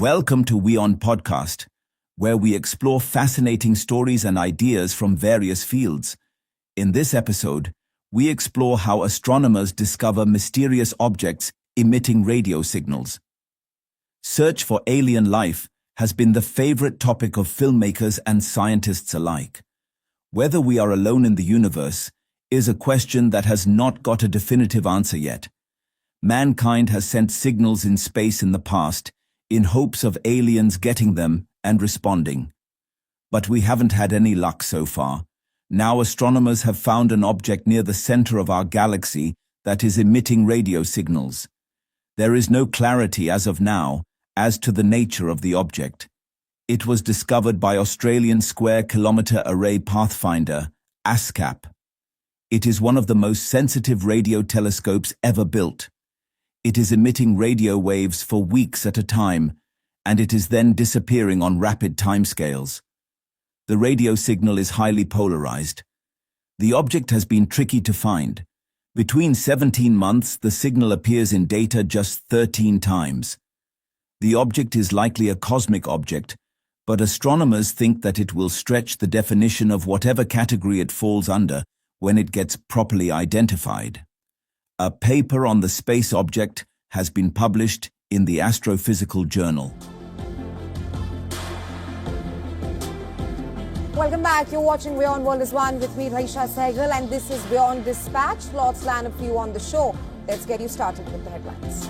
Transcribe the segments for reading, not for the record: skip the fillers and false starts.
Welcome to WION Podcast, where we explore fascinating stories and ideas from various fields. In this episode, we explore how astronomers discover mysterious objects emitting radio signals. Search for alien life has been the favorite topic of filmmakers and scientists alike. Whether we are alone in the universe is a question that has not got a definitive answer yet. Mankind has sent signals in space in the past in hopes of aliens getting them and responding. But we haven't had any luck so far. Now astronomers have found an object near the center of our galaxy that is emitting radio signals. There is no clarity as of now as to the nature of the object. It was discovered by Australian Square Kilometre Array Pathfinder, ASCAP. It is one of the most sensitive radio telescopes ever built. It is emitting radio waves for weeks at a time, and it is then disappearing on rapid timescales. The radio signal is highly polarized. The object has been tricky to find. Between 17 months, the signal appears in data just 13 times. The object is likely a cosmic object, but astronomers think that it will stretch the definition of whatever category it falls under when it gets properly identified. A paper on the space object has been published in the Astrophysical Journal. Welcome back. You're watching WION World is One with me, Raisha Sehgal, and this is WION Dispatch. Lots land of you on the show. Let's get you started with the headlines.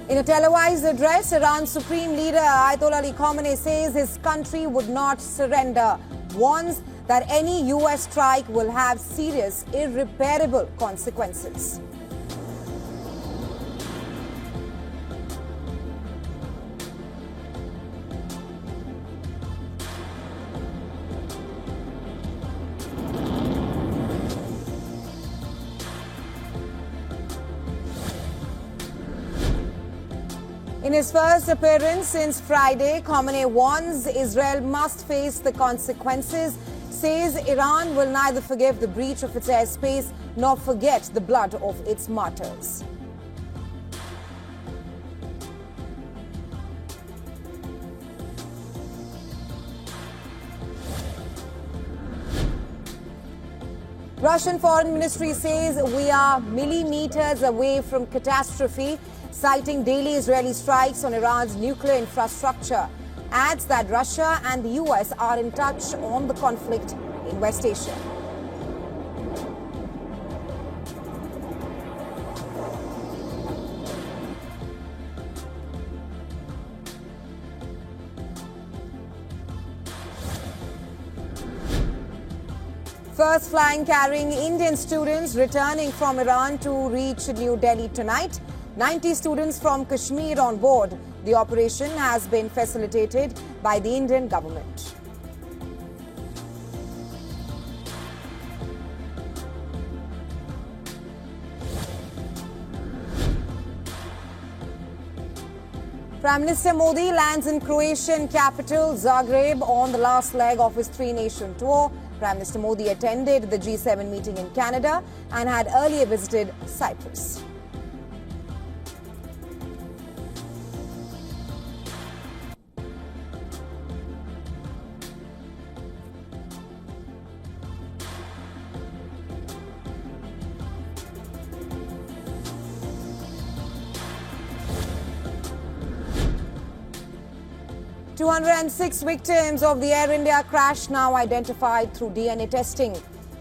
In a televised address, Iran's Supreme Leader Ayatollah Ali Khamenei says his country would not surrender, warns that any US strike will have serious, irreparable consequences. In his first appearance since Friday, Khamenei warns Israel must face the consequences, says Iran will neither forgive the breach of its airspace nor forget the blood of its martyrs. Russian Foreign Ministry says we are millimeters away from catastrophe, citing daily Israeli strikes on Iran's nuclear infrastructure. Adds that Russia and the US are in touch on the conflict in West Asia. First flying carrying Indian students returning from Iran to reach New Delhi tonight. 90 students from Kashmir on board. The operation has been facilitated by the Indian government. Prime Minister Modi lands in Croatian capital Zagreb on the last leg of his three-nation tour. Prime Minister Modi attended the G7 meeting in Canada and had earlier visited Cyprus. "206 victims of the Air India crash now identified through DNA testing.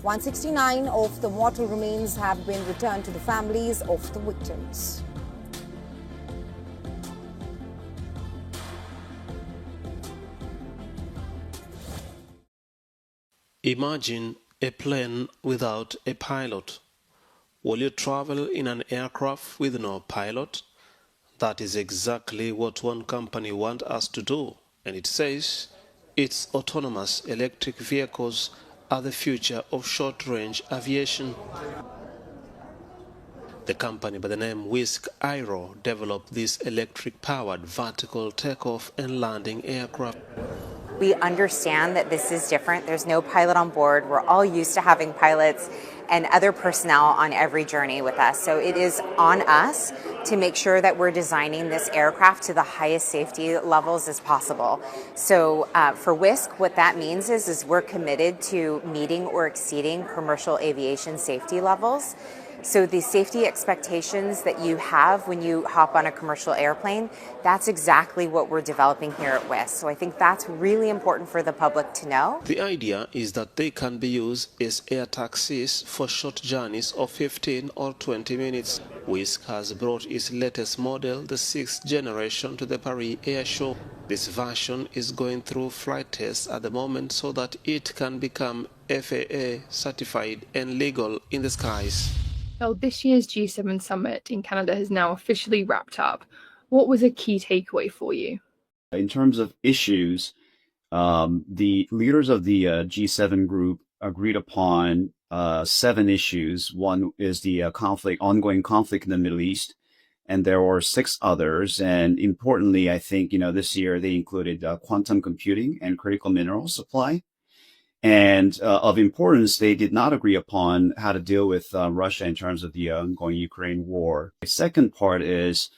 169 of the mortal remains have been returned to the families of the victims." Imagine a plane without a pilot. Will you travel in an aircraft with no pilot? That is exactly what one company wants us to do, and it says its autonomous electric vehicles are the future of short-range aviation. The company by the name Wisk Aero developed this electric-powered vertical takeoff and landing aircraft. We understand that this is different. There's no pilot on board. We're all used to having pilots and other personnel on every journey with us. So it is on us to make sure that we're designing this aircraft to the highest safety levels as possible. So for Wisk, what that means is we're committed to meeting or exceeding commercial aviation safety levels. So the safety expectations that you have when you hop on a commercial airplane, that's exactly what we're developing here at Wisk. So I think that's really important for the public to know. The idea is that they can be used as air taxis for short journeys of 15 or 20 minutes. Wisk has brought its latest model, the 6th generation, to the Paris Air Show. This version is going through flight tests at the moment so that it can become FAA certified and legal in the skies. Well, this year's G7 summit in Canada has now officially wrapped up. What was a key takeaway for you? In terms of issues, the leaders of the G7 group agreed upon 7 issues. One is the ongoing conflict in the Middle East, and there were 6 others. And importantly, I think, this year they included quantum computing and critical mineral supply. And of importance, they did not agree upon how to deal with Russia in terms of the ongoing Ukraine war. The second part is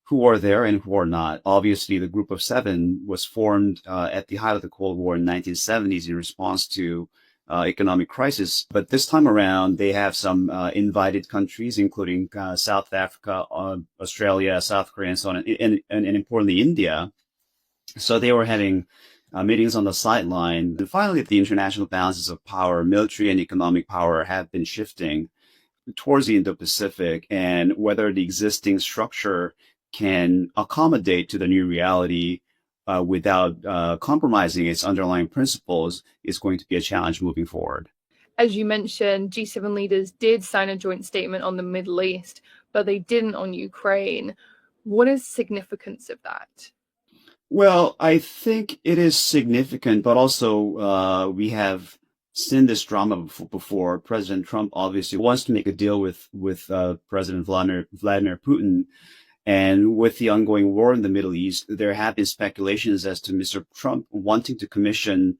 who are there and who are not. Obviously, the Group of 7 was formed at the height of the Cold War in the 1970s in response to economic crisis. But this time around, they have some invited countries, including South Africa, Australia, South Korea, and so on, and importantly, India. So they were having meetings on the sideline. And finally, the international balances of power, military and economic power, have been shifting towards the Indo-Pacific, and whether the existing structure can accommodate to the new reality without compromising its underlying principles is going to be a challenge moving forward. As you mentioned, G7 leaders did sign a joint statement on the Middle East, but they didn't on Ukraine. What is the significance of that? Well, I think it is significant, but also we have seen this drama before. President Trump obviously wants to make a deal with President Vladimir Putin. And with the ongoing war in the Middle East, there have been speculations as to Mr. Trump wanting to commission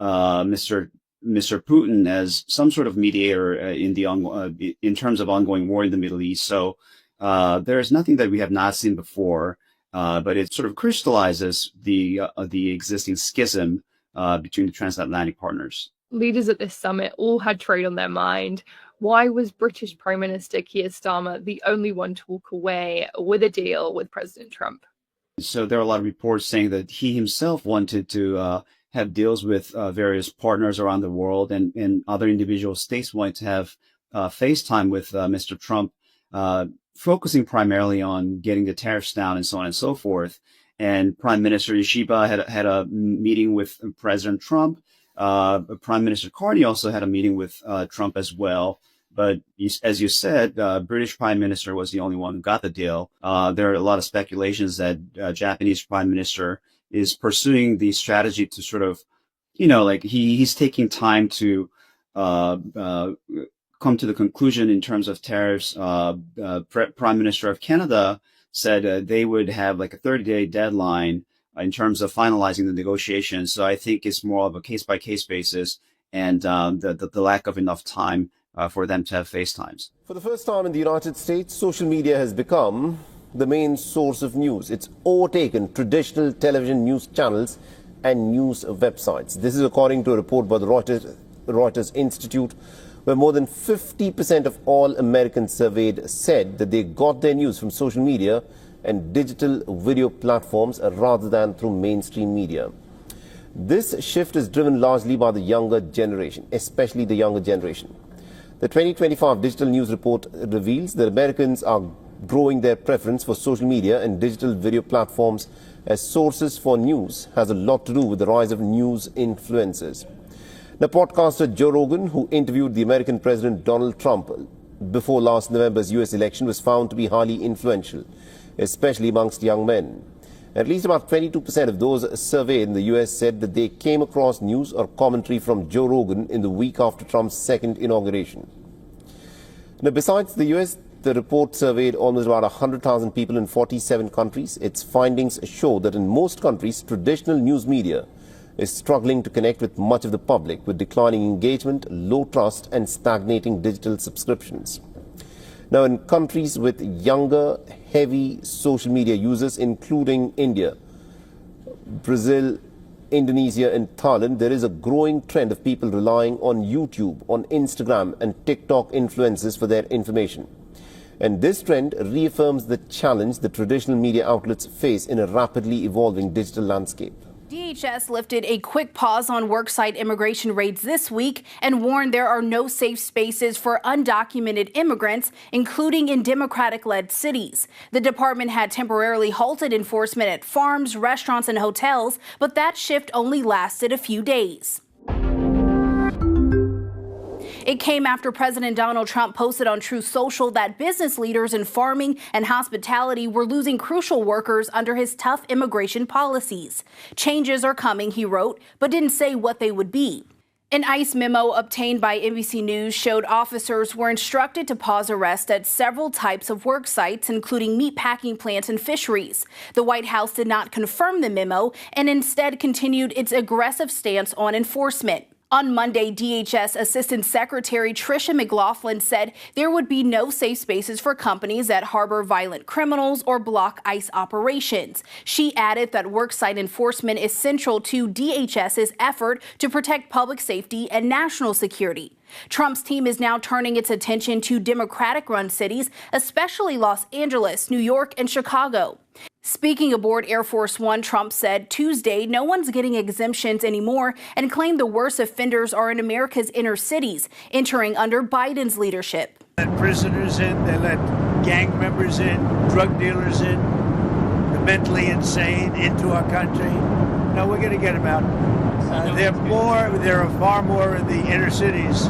Mr. Putin as some sort of mediator in terms of ongoing war in the Middle East. So there is nothing that we have not seen before. But it sort of crystallizes the existing schism between the transatlantic partners. Leaders at this summit all had trade on their mind. Why was British Prime Minister Keir Starmer the only one to walk away with a deal with President Trump? So there are a lot of reports saying that he himself wanted to have deals with various partners around the world, and other individual states wanted to have FaceTime with Mr. Trump, focusing primarily on getting the tariffs down and so on and so forth. And Prime Minister Yoshiba had a meeting with President Trump. Prime Minister Carney also had a meeting with Trump as well. But as you said, British Prime Minister was the only one who got the deal. There are a lot of speculations that Japanese Prime Minister is pursuing the strategy to sort of, he's taking time to come to the conclusion in terms of tariffs. Prime Minister of Canada said they would have like a 30-day deadline in terms of finalizing the negotiations. So I think it's more of a case-by-case basis, and the lack of enough time for them to have FaceTimes. For the first time in the United States, social media has become the main source of news. It's overtaken traditional television news channels and news websites. This is according to a report by the Reuters Institute, where more than 50% of all Americans surveyed said that they got their news from social media and digital video platforms rather than through mainstream media. This shift is driven largely by the younger generation, especially the younger generation. The 2025 Digital News Report reveals that Americans are growing their preference for social media and digital video platforms as sources for news has a lot to do with the rise of news influencers. The podcaster Joe Rogan, who interviewed the American President Donald Trump before last November's US election, was found to be highly influential, especially amongst young men. At least about 22% of those surveyed in the US said that they came across news or commentary from Joe Rogan in the week after Trump's second inauguration. Now, besides the US, the report surveyed almost about 100,000 people in 47 countries. Its findings show that in most countries, traditional news media is struggling to connect with much of the public, with declining engagement, low trust and stagnating digital subscriptions. Now, in countries with younger, heavy social media users, including India, Brazil, Indonesia and Thailand, there is a growing trend of people relying on YouTube, on Instagram and TikTok influencers for their information. And this trend reaffirms the challenge the traditional media outlets face in a rapidly evolving digital landscape. DHS lifted a quick pause on worksite immigration raids this week and warned there are no safe spaces for undocumented immigrants, including in Democratic-led cities. The department had temporarily halted enforcement at farms, restaurants, and hotels, but that shift only lasted a few days. It came after President Donald Trump posted on Truth Social that business leaders in farming and hospitality were losing crucial workers under his tough immigration policies. Changes are coming, he wrote, but didn't say what they would be. An ICE memo obtained by NBC News showed officers were instructed to pause arrests at several types of work sites, including meatpacking plants and fisheries. The White House did not confirm the memo and instead continued its aggressive stance on enforcement. On Monday, DHS Assistant Secretary Tricia McLaughlin said there would be no safe spaces for companies that harbor violent criminals or block ICE operations. She added that worksite enforcement is central to DHS's effort to protect public safety and national security. Trump's team is now turning its attention to Democratic-run cities, especially Los Angeles, New York, and Chicago. Speaking aboard Air Force One, Trump said Tuesday no one's getting exemptions anymore and claimed the worst offenders are in America's inner cities, entering under Biden's leadership. They let prisoners in, they let gang members in, drug dealers in, the mentally insane into our country. No, we're going to get them out. There are far more in the inner cities,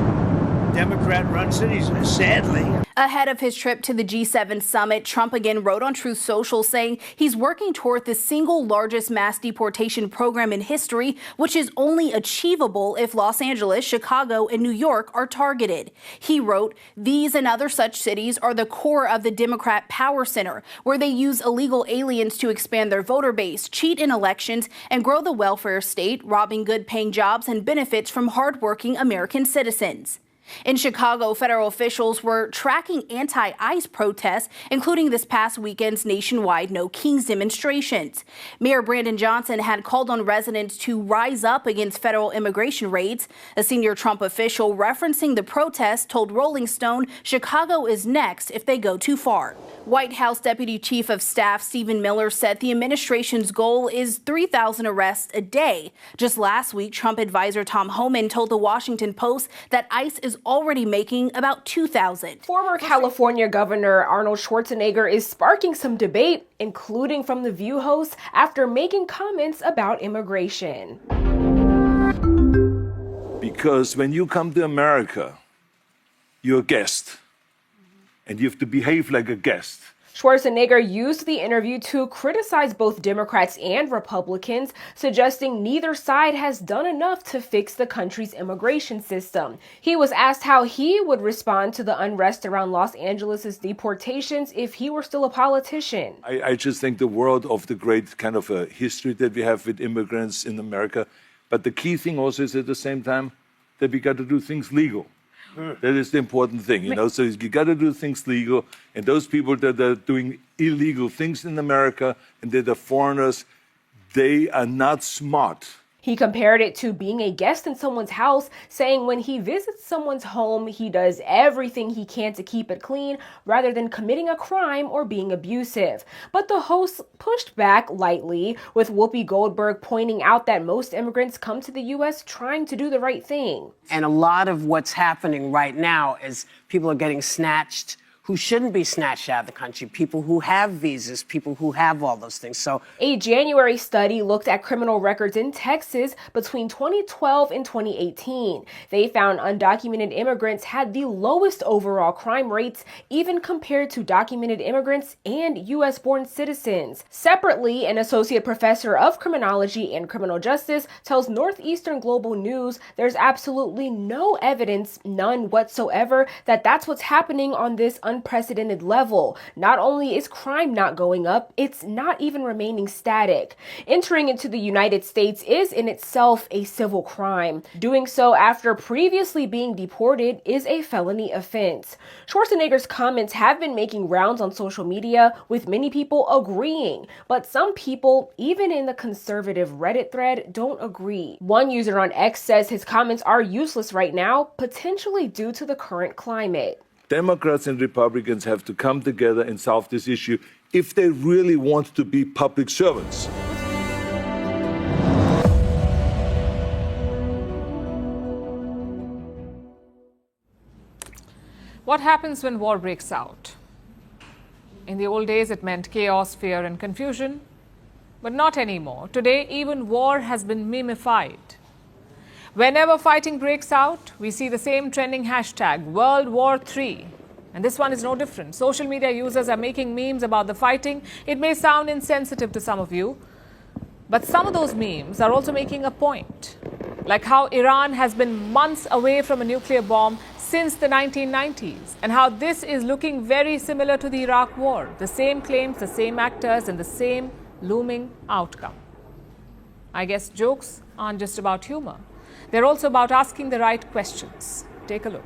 Democrat-run cities, sadly. Ahead of his trip to the G7 summit, Trump again wrote on Truth Social saying he's working toward the single largest mass deportation program in history, which is only achievable if Los Angeles, Chicago, and New York are targeted. He wrote, "These and other such cities are the core of the Democrat power center, where they use illegal aliens to expand their voter base, cheat in elections, and grow the welfare state, robbing good-paying jobs and benefits from hardworking American citizens." In Chicago, federal officials were tracking anti-ICE protests, including this past weekend's nationwide No Kings demonstrations. Mayor Brandon Johnson had called on residents to rise up against federal immigration raids. A senior Trump official referencing the protests told Rolling Stone Chicago is next if they go too far. White House Deputy Chief of Staff Stephen Miller said the administration's goal is 3,000 arrests a day. Just last week, Trump advisor Tom Homan told the Washington Post that ICE is already making about 2,000. Former California Governor Arnold Schwarzenegger is sparking some debate, including from The View host, after making comments about immigration. Because when you come to America, you're a guest. And you have to behave like a guest. Schwarzenegger used the interview to criticize both Democrats and Republicans, suggesting neither side has done enough to fix the country's immigration system. He was asked how he would respond to the unrest around Los Angeles' deportations if he were still a politician. I just think the world of the great kind of a history that we have with immigrants in America. But the key thing also is at the same time that we got to do things legal. That is the important thing, you know. So you got to do things legal, and those people that are doing illegal things in America and that are foreigners, they are not smart. He compared it to being a guest in someone's house, saying when he visits someone's home, he does everything he can to keep it clean rather than committing a crime or being abusive. But the host pushed back lightly, with Whoopi Goldberg pointing out that most immigrants come to the U.S. trying to do the right thing. And a lot of what's happening right now is people are getting snatched who shouldn't be snatched out of the country, people who have visas, people who have all those things. So a January study looked at criminal records in Texas between 2012 and 2018. They found undocumented immigrants had the lowest overall crime rates, even compared to documented immigrants and U.S.-born citizens. Separately, an associate professor of criminology and criminal justice tells Northeastern Global News there's absolutely no evidence, none whatsoever, that that's what's happening on this unprecedented level. Not only is crime not going up, it's not even remaining static. Entering into the United States is in itself a civil crime. Doing so after previously being deported is a felony offense. Schwarzenegger's comments have been making rounds on social media, with many people agreeing, but some people, even in the conservative Reddit thread, don't agree. One user on X says his comments are useless right now, potentially due to the current climate. Democrats and Republicans have to come together and solve this issue if they really want to be public servants. What happens when war breaks out? In the old days, it meant chaos, fear, and confusion, but not anymore. Today, even war has been memified. Whenever fighting breaks out, we see the same trending hashtag, World War III. And this one is no different. Social media users are making memes about the fighting. It may sound insensitive to some of you, but some of those memes are also making a point. Like how Iran has been months away from a nuclear bomb since the 1990s, and how this is looking very similar to the Iraq War. The same claims, the same actors, and the same looming outcome. I guess jokes aren't just about humor. They're also about asking the right questions. Take a look.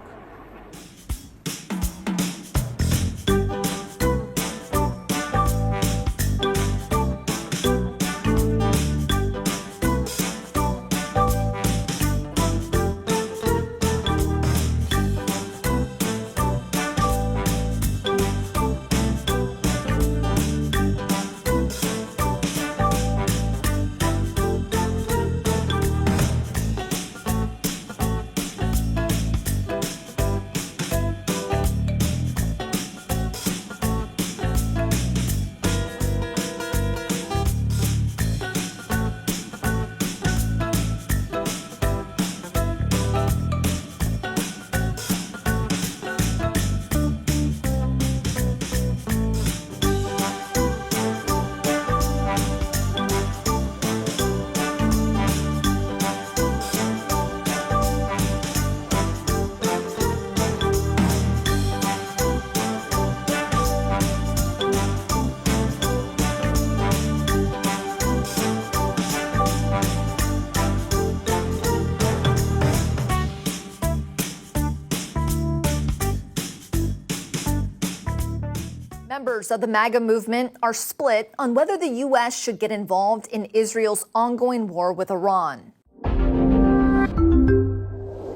Members of the MAGA movement are split on whether the U.S. should get involved in Israel's ongoing war with Iran.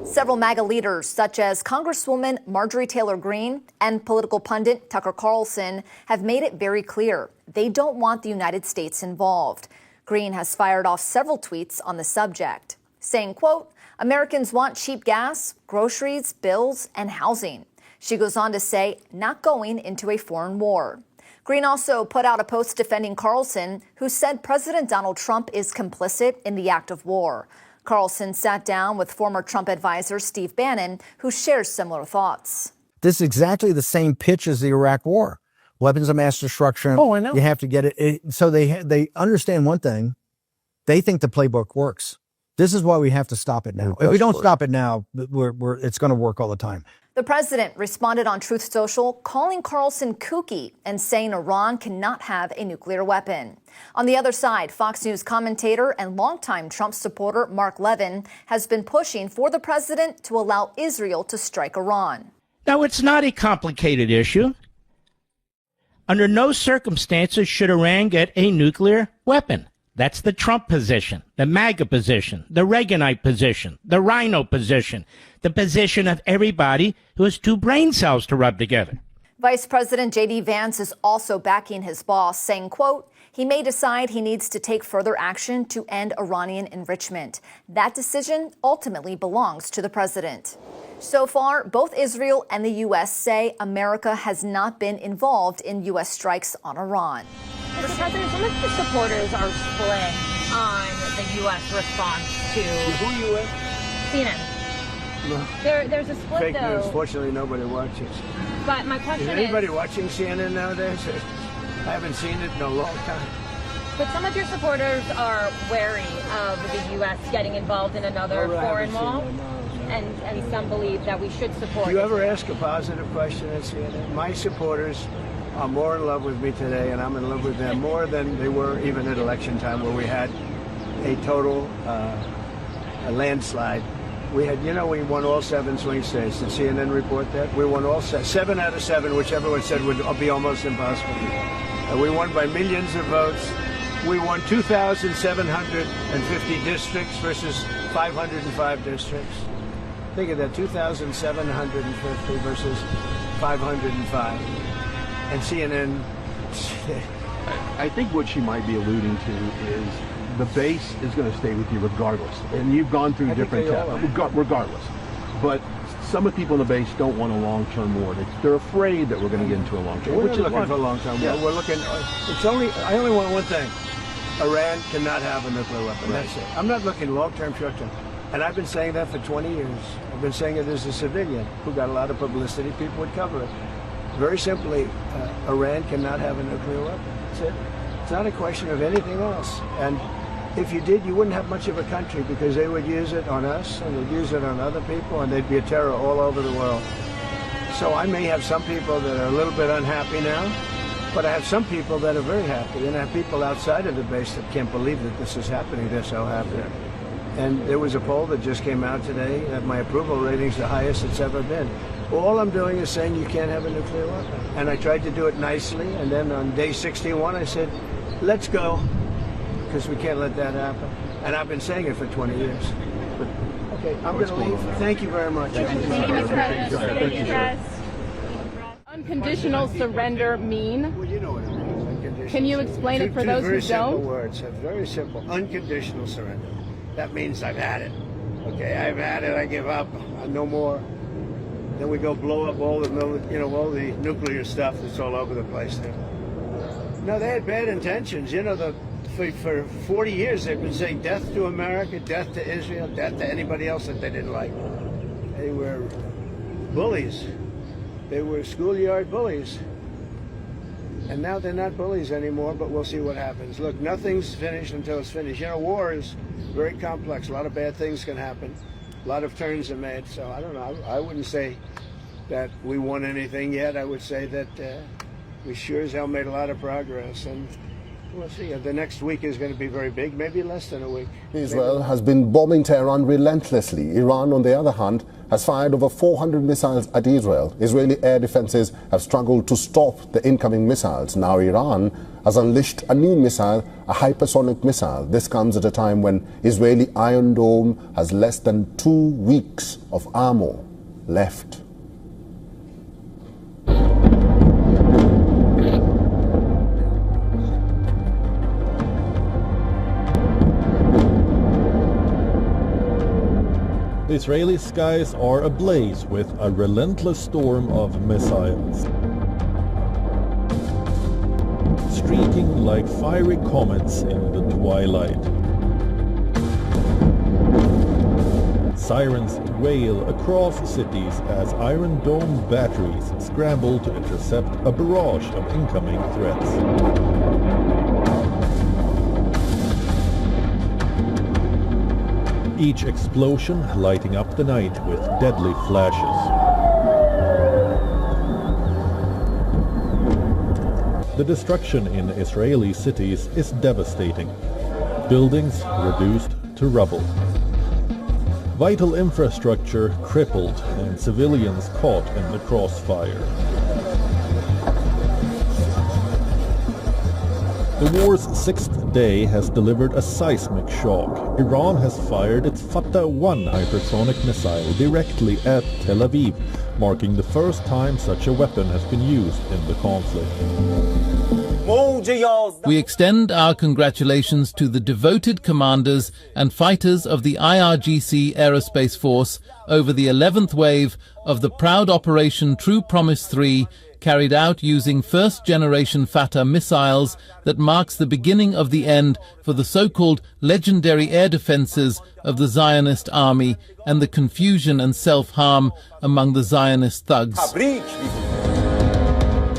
Several MAGA leaders, such as Congresswoman Marjorie Taylor Greene and political pundit Tucker Carlson, have made it very clear they don't want the United States involved. Greene has fired off several tweets on the subject, saying, quote, Americans want cheap gas, groceries, bills, and housing. She goes on to say, not going into a foreign war. Greene also put out a post defending Carlson, who said President Donald Trump is complicit in the act of war. Carlson sat down with former Trump advisor Steve Bannon, who shares similar thoughts. This is exactly the same pitch as the Iraq War. Weapons of mass destruction. Oh, I know. You have to get it. So they understand one thing. They think the playbook works. This is why we have to stop it now. If we don't stop it now, it's going to work all the time. The president responded on Truth Social, calling Carlson kooky and saying Iran cannot have a nuclear weapon. On the other side, Fox News commentator and longtime Trump supporter Mark Levin has been pushing for the president to allow Israel to strike Iran. Now, it's not a complicated issue. Under no circumstances should Iran get a nuclear weapon. That's the Trump position, the MAGA position, the Reaganite position, the Rhino position, the position of everybody who has two brain cells to rub together. Vice President J.D. Vance is also backing his boss, saying, quote, he may decide he needs to take further action to end Iranian enrichment. That decision ultimately belongs to the president. So far, both Israel and the U.S. say America has not been involved in U.S. strikes on Iran. Mr. President, some of your supporters are split on the U.S. response to... Who are you with? CNN. No. There's a split, Fake though. news. Fortunately, nobody watches. But my question is anybody watching CNN nowadays? I haven't seen it in a long time. But some of your supporters are wary of the U.S. getting involved in another foreign war. and some believe that we should support. Do you ever ask a positive question at CNN? My supporters are more in love with me today, and I'm in love with them more than they were even at election time, where we had a total a landslide. We had, we won all 7 swing states. Did CNN report that? We won all 7 out of 7, which everyone said would be almost impossible. We won by millions of votes. We won 2,750 districts versus 505 districts. Think of that, 2,750 versus 505. And CNN... I think what she might be alluding to is the base is going to stay with you regardless. And you've gone through different tests, regardless. But some of the people in the base don't want a long-term war. They're afraid that we're going to get into a long-term war. We're looking for a long-term war. We're looking... I only want one thing. Iran cannot have a nuclear weapon. Right. That's it. I'm not looking long-term, short-term. And I've been saying that for 20 years. I've been saying it as a civilian who got a lot of publicity. People would cover it. Very simply, Iran cannot have a nuclear weapon. That's it. It's not a question of anything else. And if you did, you wouldn't have much of a country, because they would use it on us and they'd use it on other people, and they'd be a terror all over the world. So I may have some people that are a little bit unhappy now, but I have some people that are very happy, and I have people outside of the base that can't believe that this is happening. They're so happy. And there was a poll that just came out today that my approval rating's the highest it's ever been. All I'm doing is saying you can't have a nuclear weapon. And I tried to do it nicely, and then on day 61 I said, let's go, because we can't let that happen. And I've been saying it for 20 years. But, okay, I'm going to leave. Thank you very much. Thank you. Unconditional surrender mean? Well, you know what it means, unconditional. Can you explain it for those who don't? Very simple words, very simple. Unconditional surrender. That means I've had it. Okay, I've had it, I give up, no more. Then we go blow up all the all the nuclear stuff that's all over the place there. No, they had bad intentions. For 40 years they've been saying death to America, death to Israel, death to anybody else that they didn't like. They were bullies. They were schoolyard bullies. And now they're not bullies anymore, but we'll see what happens. Look, nothing's finished until it's finished. War is very complex. A lot of bad things can happen. A lot of turns are made. So I don't know. I wouldn't say that we won anything yet. I would say that we sure as hell made a lot of progress. And we'll see. The next week is going to be very big, maybe less than a week. Israel has been bombing Tehran relentlessly. Iran, on the other hand, has fired over 400 missiles at Israel. Israeli air defenses have struggled to stop the incoming missiles. Now Iran has unleashed a new missile, a hypersonic missile. This comes at a time when Israeli Iron Dome has less than 2 weeks of ammo left. Israeli skies are ablaze with a relentless storm of missiles, streaking like fiery comets in the twilight. Sirens wail across cities as Iron Dome batteries scramble to intercept a barrage of incoming threats. Each explosion lighting up the night with deadly flashes. The destruction in Israeli cities is devastating. Buildings reduced to rubble. Vital infrastructure crippled and civilians caught in the crossfire. The war's 6th day has delivered a seismic shock. Iran has fired its Fatah-1 hypersonic missile directly at Tel Aviv, marking the first time such a weapon has been used in the conflict. We extend our congratulations to the devoted commanders and fighters of the IRGC Aerospace Force over the 11th wave of the proud Operation True Promise 3, carried out using first-generation Fatah missiles that marks the beginning of the end for the so-called legendary air defenses of the Zionist army and the confusion and self-harm among the Zionist thugs.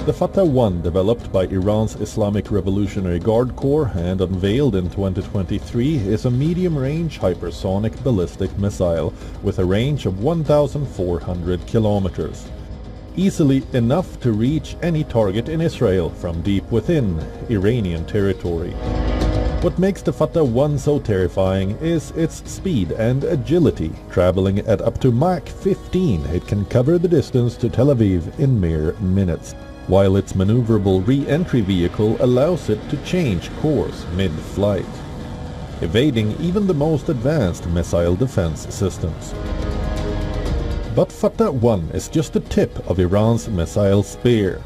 The Fatah-1, developed by Iran's Islamic Revolutionary Guard Corps and unveiled in 2023, is a medium-range hypersonic ballistic missile with a range of 1,400 kilometers. Easily enough to reach any target in Israel from deep within Iranian territory. What makes the Fatah-1 so terrifying is its speed and agility. Traveling at up to Mach 15, it can cover the distance to Tel Aviv in mere minutes, while its maneuverable re-entry vehicle allows it to change course mid-flight, evading even the most advanced missile defense systems. But Fatah-1 is just the tip of Iran's missile spear.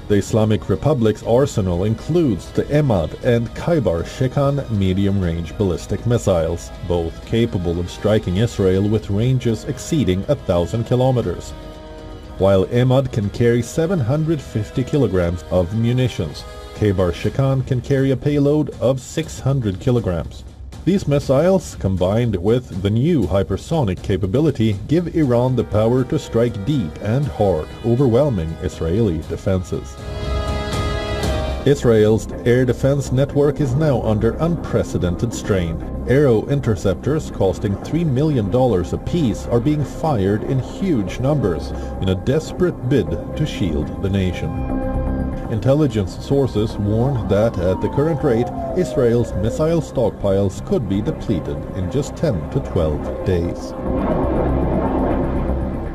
The Islamic Republic's arsenal includes the Emad and Khaybar Shekan medium-range ballistic missiles, both capable of striking Israel with ranges exceeding 1,000 kilometers. While Emad can carry 750 kilograms of munitions, Khaybar Shekan can carry a payload of 600 kilograms. These missiles, combined with the new hypersonic capability, give Iran the power to strike deep and hard, overwhelming Israeli defenses. Israel's air defense network is now under unprecedented strain. Arrow interceptors costing $3 million apiece are being fired in huge numbers in a desperate bid to shield the nation. Intelligence sources warned that at the current rate, Israel's missile stockpiles could be depleted in just 10 to 12 days.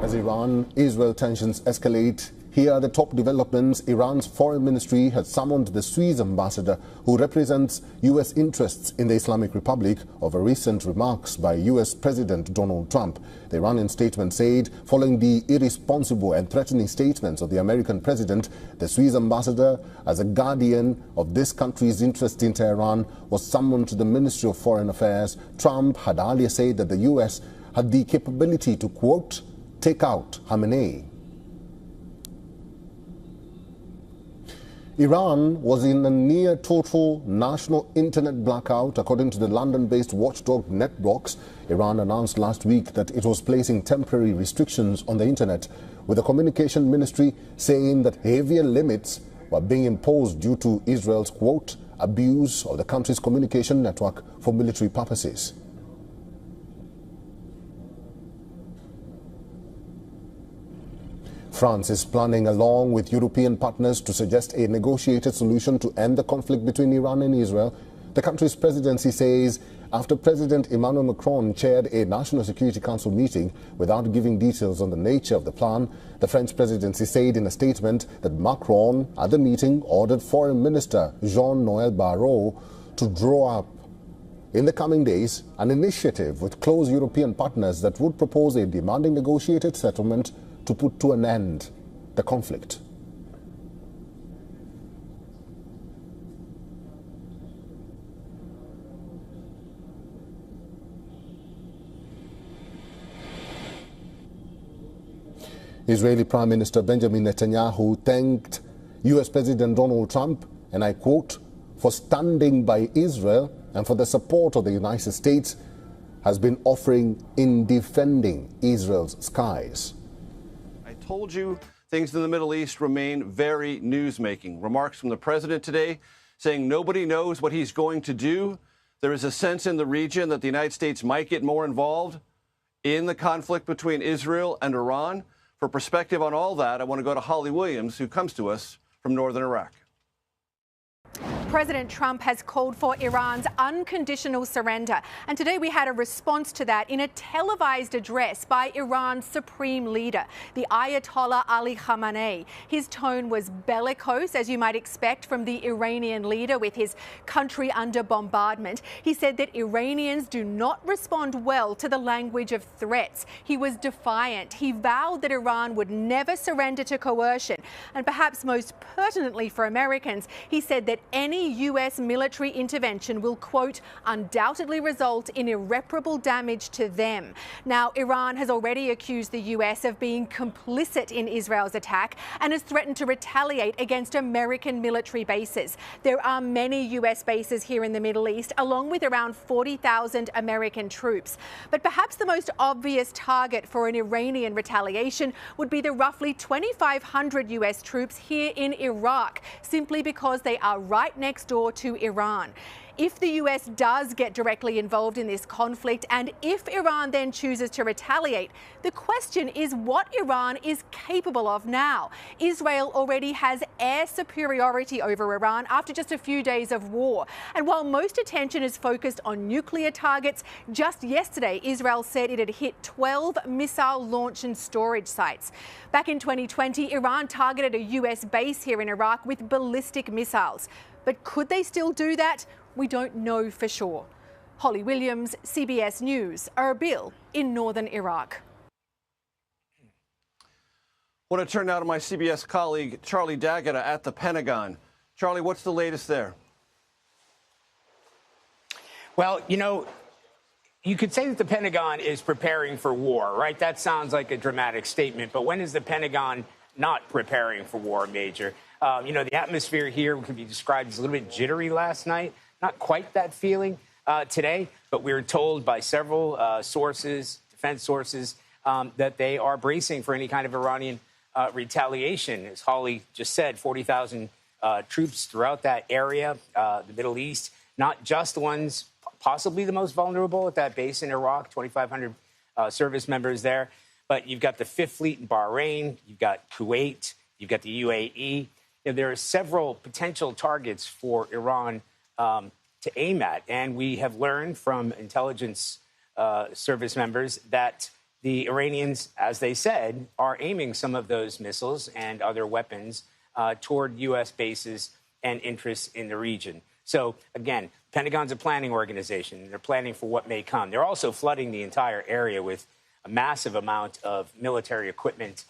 As Iran-Israel tensions escalate, here are the top developments. Iran's foreign ministry has summoned the Swiss ambassador who represents U.S. interests in the Islamic Republic over recent remarks by U.S. President Donald Trump. The Iranian statement said, following the irresponsible and threatening statements of the American president, the Swiss ambassador, as a guardian of this country's interest in Tehran, was summoned to the Ministry of Foreign Affairs. Trump had earlier said that the U.S. had the capability to, quote, take out Khamenei. Iran was in a near total national internet blackout, according to the London-based watchdog NetBlocks. Iran announced last week that it was placing temporary restrictions on the internet, with the communication ministry saying that heavier limits were being imposed due to Israel's, quote, abuse of the country's communication network for military purposes. France is planning, along with European partners, to suggest a negotiated solution to end the conflict between Iran and Israel. The country's presidency says after President Emmanuel Macron chaired a National Security Council meeting without giving details on the nature of the plan. The French presidency said in a statement that Macron, at the meeting, ordered Foreign Minister Jean-Noël Barrot to draw up in the coming days an initiative with close European partners that would propose a demanding negotiated settlement to put to an end the conflict. Israeli Prime Minister Benjamin Netanyahu thanked U.S. President Donald Trump, and I quote, for standing by Israel and for the support of the United States has been offering in defending Israel's skies. Told you things in the Middle East remain very newsmaking. Remarks from the president today saying nobody knows what he's going to do. There is a sense in the region that the United States might get more involved in the conflict between Israel and Iran. For perspective on all that, I want to go to Holly Williams, who comes to us from northern Iraq. President Trump has called for Iran's unconditional surrender. And today we had a response to that in a televised address by Iran's supreme leader, the Ayatollah Ali Khamenei. His tone was bellicose, as you might expect from the Iranian leader with his country under bombardment. He said that Iranians do not respond well to the language of threats. He was defiant. He vowed that Iran would never surrender to coercion. And perhaps most pertinently for Americans, he said that any any US military intervention will, quote, undoubtedly result in irreparable damage to them. Now, Iran has already accused the US of being complicit in Israel's attack and has threatened to retaliate against American military bases. There are many US bases here in the Middle East, along with around 40,000 American troops. But perhaps the most obvious target for an Iranian retaliation would be the roughly 2,500 US troops here in Iraq, simply because they are right next door to Iran. If the US does get directly involved in this conflict, and if Iran then chooses to retaliate, the question is what Iran is capable of now. Israel already has air superiority over Iran after just a few days of war. And while most attention is focused on nuclear targets, just yesterday Israel said it had hit 12 missile launch and storage sites. Back in 2020, Iran targeted a US base here in Iraq with ballistic missiles. But could they still do that? We don't know for sure. Holly Williams, CBS News, Erbil in northern Iraq. I want to turn now to my CBS colleague, Charlie D'Agata at the Pentagon. Charlie, what's the latest there? Well, you know, you could say that the Pentagon is preparing for war, right? That sounds like a dramatic statement, but when is the Pentagon not preparing for war, Major? You know, the atmosphere here could be described as a little bit jittery last night. Not quite that feeling today, but we were told by several sources, defense sources, that they are bracing for any kind of Iranian retaliation. As Holly just said, 40,000 troops throughout that area, the Middle East, not just the ones possibly the most vulnerable at that base in Iraq, 2,500 service members there, but you've got the Fifth Fleet in Bahrain, you've got Kuwait, you've got the UAE. You know, there are several potential targets for Iran to aim at. And we have learned from intelligence service members that the Iranians, as they said, are aiming some of those missiles and other weapons toward U.S. bases and interests in the region. So, again, Pentagon's a planning organization. They're planning for what may come. They're also flooding the entire area with a massive amount of military equipment.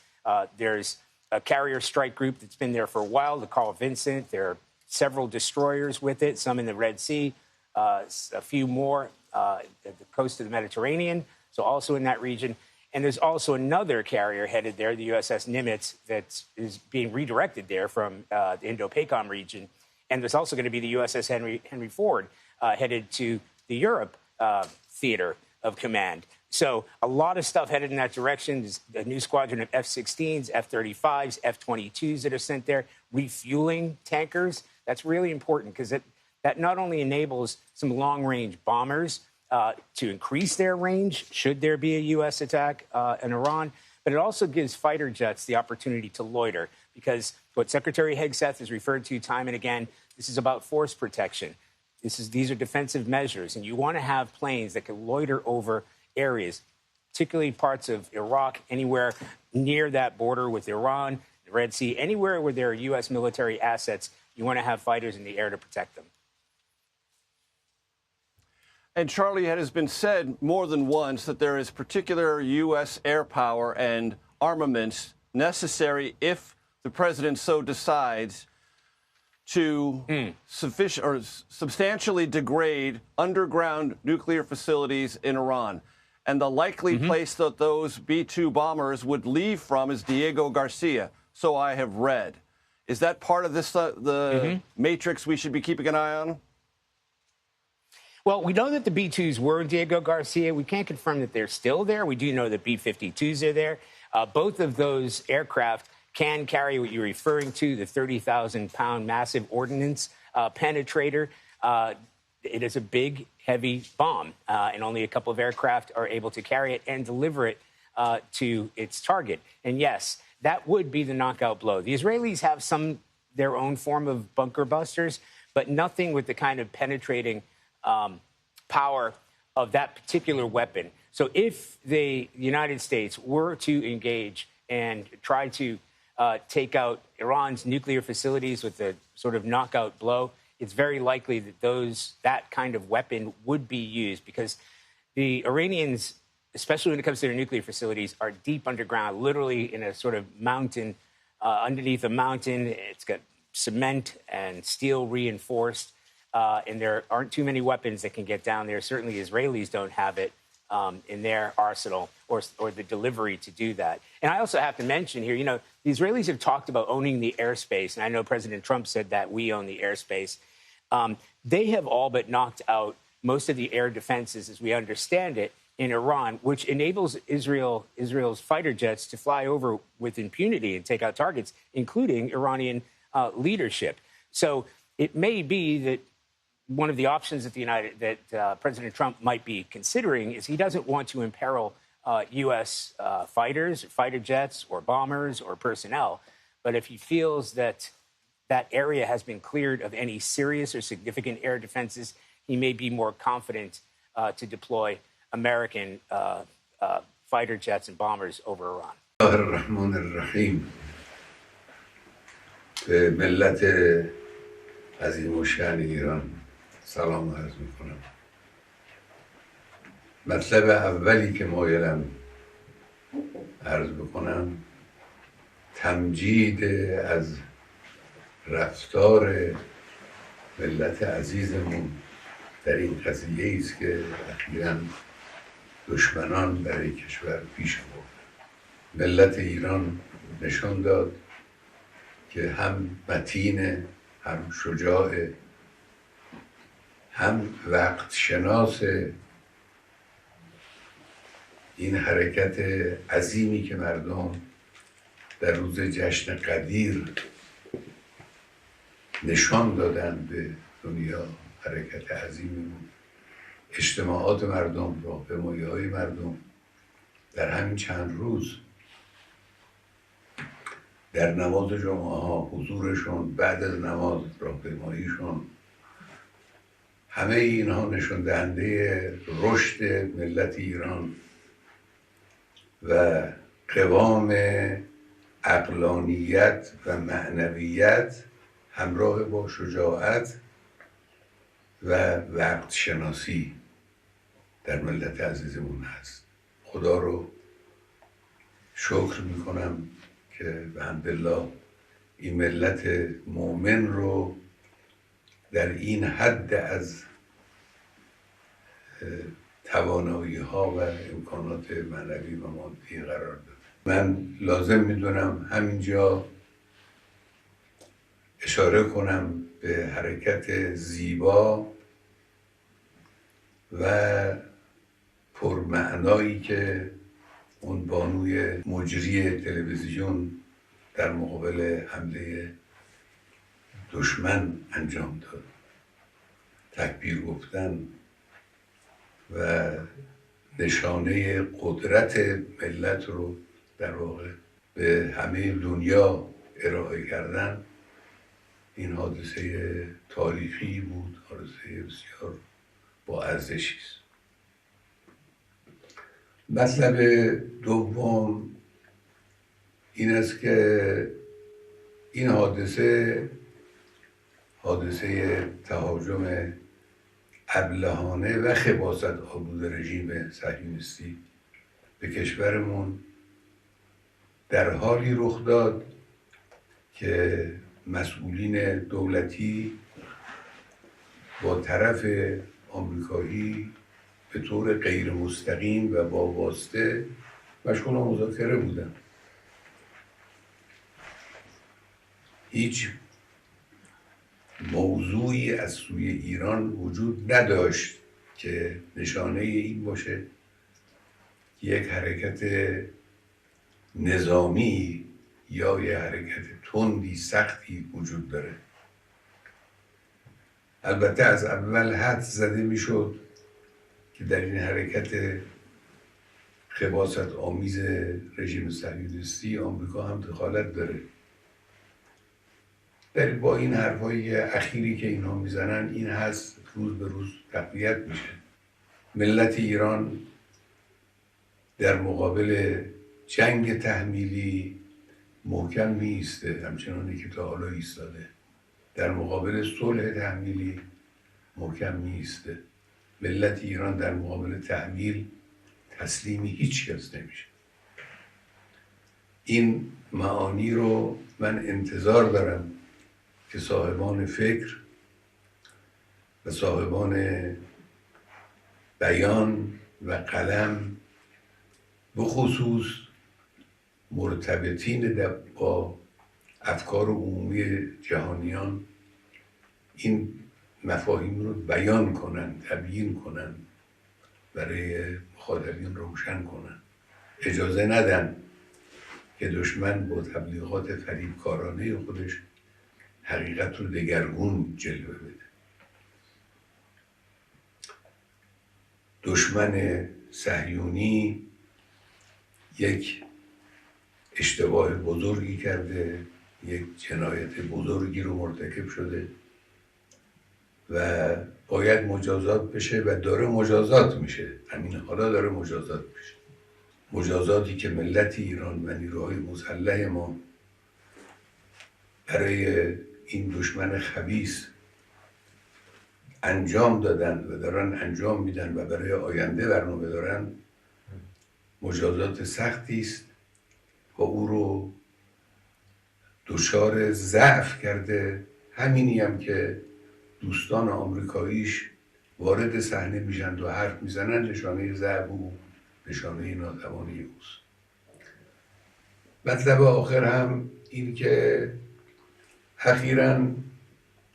There's a carrier strike group that's been there for a while, the Carl Vinson. There are several destroyers with it, some in the Red Sea, a few more at the coast of the Mediterranean, so also in that region. And there's also another carrier headed there, the USS Nimitz, that is being redirected there from the Indo-PACOM region. And there's also going to be the USS Henry Ford headed to the Europe theater of command. So a lot of stuff headed in that direction. There's a new squadron of F-16s, F-35s, F-22s that are sent there, refueling tankers. That's really important because that not only enables some long-range bombers to increase their range, should there be a U.S. attack in Iran, but it also gives fighter jets the opportunity to loiter because what Secretary Hegseth has referred to time and again, this is about force protection. These are defensive measures, and you want to have planes that can loiter over areas, particularly parts of Iraq, anywhere near that border with Iran, the Red Sea, anywhere where there are U.S. military assets, you want to have fighters in the air to protect them. And Charlie, it has been said more than once that there is particular U.S. air power and armaments necessary if the president so decides to substantially degrade underground nuclear facilities in Iran. And the likely place that those B-2 bombers would leave from is Diego Garcia, so I have read. Is that part of this the matrix we should be keeping an eye on? Well, we know that the B-2s were in Diego Garcia. We can't confirm that they're still there. We do know that B-52s are there. Both of those aircraft can carry what you're referring to, the 30,000-pound massive ordnance penetrator. It is a big, heavy bomb, and only a couple of aircraft are able to carry it and deliver it to its target. And yes, that would be the knockout blow. The Israelis have their own form of bunker busters, but nothing with the kind of penetrating power of that particular weapon. So if the United States were to engage and try to take out Iran's nuclear facilities with a sort of knockout blow, it's very likely that that kind of weapon would be used because the Iranians, especially when it comes to their nuclear facilities, are deep underground, literally in a sort of mountain, underneath a mountain. It's got cement and steel reinforced, and there aren't too many weapons that can get down there. Certainly Israelis don't have it in their arsenal or the delivery to do that. And I also have to mention here, the Israelis have talked about owning the airspace, and I know President Trump said that we own the airspace. They have all but knocked out most of the air defenses, as we understand it, in Iran, which enables Israel's fighter jets to fly over with impunity and take out targets, including Iranian leadership. So it may be that one of the options that President Trump might be considering is he doesn't want to imperil U.S. fighters, fighter jets, or bombers, or personnel. But if he feels that that area has been cleared of any serious or significant air defenses, he may be more confident to deploy American fighter jets and bombers over Iran. الرحمن الرحیم به ملت عظیم الشأن ایران سلام عرض میکنم. مطلب اولی که مایلم عرض بکنم تمجید از رفتار ملت عزیزمون در این قضیه است که اخیراً دشمنان برای کشور پیش برد. ملت ایران نشان داد که هم متین، هم شجاع، هم وقت شناس این حرکت عظیمی که مردم در روز جشن قدیر نشان دادن به دنیا، حرکت عظیمی بود. اجتماعات مردم، راهپیمایی‌های مردم در همین چند روز، در نماز جمعه ها حضورشون، بعد از نماز راهپیماییشون، همه اینها نشان دهنده رشد ملت ایران و قوام عقلانیت و معنویت همراه با شجاعت و وقت شناسی در ملت عزیزمون هست. خدا رو شکر میکنم که به حمدالله این ملت مؤمن رو در این حد از توانایی ها و امکانات معنوی و مادی قرار داد. من لازم میدونم همینجا اشاره کنم به حرکت زیبا و پرمعنایی که اون بانوی مجری تلویزیون در مقابل حمله دشمن انجام داد. تکبیر گفتن و نشانه قدرت ملت رو در واقع به همه دنیا ارائه کردن، این حادثه تاریخی بود، حادثه بسیار با ارزشی است. مطلب دوم این است که این حادثه تهاجم ابلهانه و خباثت آلود رژیم صهیونیستی به کشورمون در حالی رخ داد که مسئولین دولتی با طرف آمریکایی به طور غیر مستقیم و با واسطه مشغول مذاکره بودن. هیچ موضوعی از سوی ایران وجود نداشت که نشانه این باشه که یک حرکت نظامی یا یک حرکت تندی سختی وجود داره. البته از اول حد زده میشد که در این حرکت خباثت آمیز رژیم صهیونیستی آمریکا هم دخالت داره. با این حرفای اخیری که اینها میزنن این هست روز به روز تقویت میشه. ملت ایران در مقابل جنگ تحمیلی محکم میسته، همچنانی که تا حالا ایستاده. در مقابل صلح تحمیلی محکم میسته. ملت ایران در مقابل تحمیل تسلیم هیچ کس نمیشه. این معانی رو من انتظار دارم که صاحبان فکر و صاحبان بیان و قلم بخصوص مرتبطین با افکار عمومی جهانیان این مفاهیم رو بیان کنن، تبیین کنن، برای مخاطبین روشن کنن. اجازه ندن که دشمن با تبلیغات فریبکارانه خودش حقیقت رو دگرگون جلوه بده. دشمن صهیونی یک اشتباه بزرگی کرده، یک جنایت بزرگی رو مرتکب شده و باید مجازات بشه و داره مجازات میشه. همین حالا داره مجازات میشه. مجازاتی که ملت ایران و نیروهای مسلح ما برای این دشمن خبیث انجام دادن و دارن انجام میدن و برای آینده برنامه دارن، مجازات سختی است و او رو دچار ضعف کرده. همینی هم که دوستان آمریکاییش وارد صحنه میشن و حرف میزنن نشانه ضعف و نشانه ناتوانی اوست. مطلب آخر هم این که اخیراً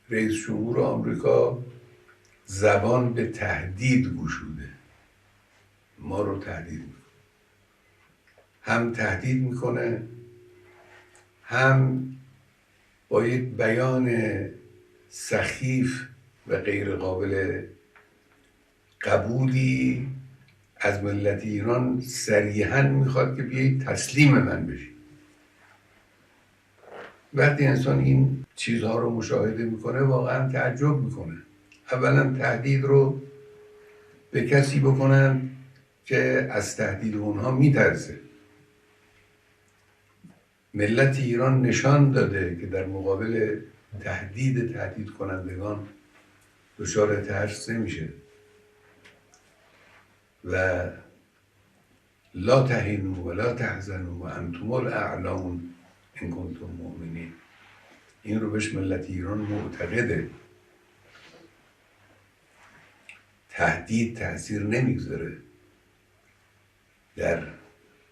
رئیس جمهور آمریکا زبان به تهدید گشوده، ما رو تهدید میکنه. هم تهدید میکنه، هم با یک بیان سخیف و غیر قابل قبولی از ملت ایران صریحاً میخواد که بیایید تسلیم من بشید. وقتی انسان این چیزها رو مشاهده میکنه واقعا تعجب میکنه. اولا تهدید رو به کسی بکنن که از تهدید اونها میترسه. ملت ایران نشان داده که در مقابل تهدید کنندگان دچار ترس نمیشه و لا تهینوا ولا تحزنوا و انتم الاعلون ان کنتم مؤمنین. این رو بهش ملت ایران معتقده. تهدید تأثیر نمیگذاره در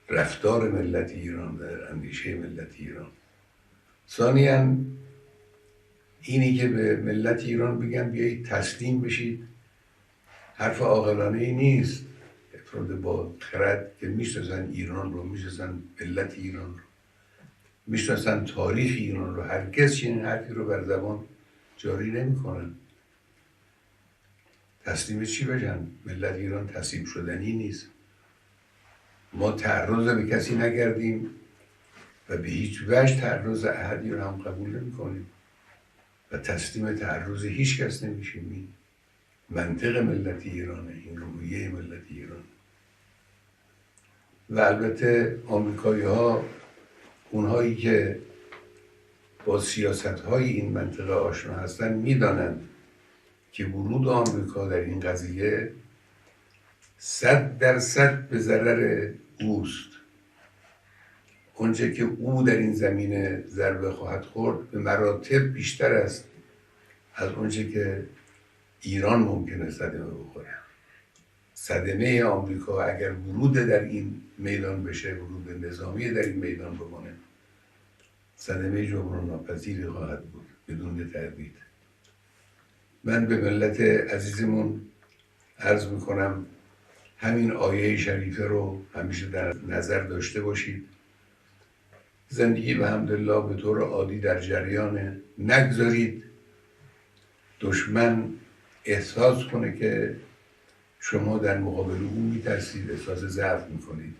رفتار ملت ایران، در اندیشه ملت ایران. ثانیاً اینی که به ملت ایران بگن بیایید تسلیم بشید حرف عاقلانه ای نیست. افراد با خرد که میشناسن ایران رو، میشناسن ملت ایران رو، میشناسن تاریخ ایران رو، هرگز چنین حرفی رو بر زبان جاری نمیکنن. تسلیم چی بشن؟ ملت ایران تسلیم شدنی نیست. ما تعرض به کسی نکردیم و به هیچ وجه تعرض احدی رو هم قبول نمی کنیم و تسلیم تعرض هیچ کس نمیشیم. این منطق ملت ایرانه، این روحیه ملت ایران. و البته آمریکایی ها، اونهایی که با سیاست های این منطقه آشنا هستن، میدانند که ورود آمریکا در این قضیه 100% به ضرر اوست. اونچه که او در این زمینه ضربه خواهد خورد به مراتب بیشتر است از اونچه که ایران ممکنه صدمه بخوره. صدمه آمریکا اگر ورود در این میدان بشه، ورود نظامی در این میدان بکنه، صدمه جبران ناپذیری خواهد بود بدون تردید. من به ملت عزیزمون عرض میکنم همین آیه شریفه رو همیشه در نظر داشته باشید. زندگی به حمدالله به طور عادی در جریانه. نگذارید دشمن احساس کنه که شما در مقابل او میترسید، احساس ضعف میکنید.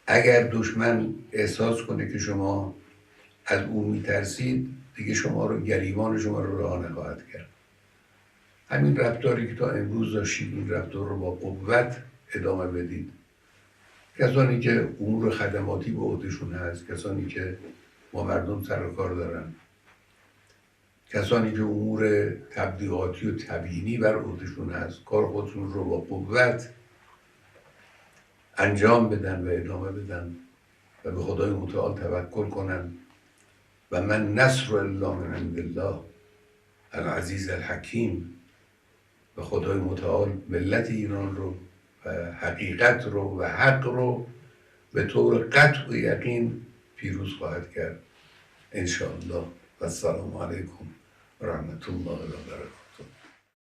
اگر دشمن احساس کنه که شما از او میترسید، دیگه شما رو، گریبان شما رو رها نخواهد کرد. همین رفتاری که تا امروز داشتید، این رفتار رو با قوت ادامه بدید. کسانی که امور خدماتی به عهدهشون هست، کسانی که با مردم سر و کار دارن، کسانی که امور تبلیغاتی و تبیینی بر عهدهشون هست، کار خودشون رو با قوت انجام بدن و ادامه بدن و به خدای متعال توکل کنن و من نصر الله من عند الله العزیز الحکیم به خدای متعال ملت ایران رو و حقیقت رو و حق رو به طور قطع و یقین پیروز خواهد کرد انشاءالله. و السلام علیکم و رحمت الله و برکاته.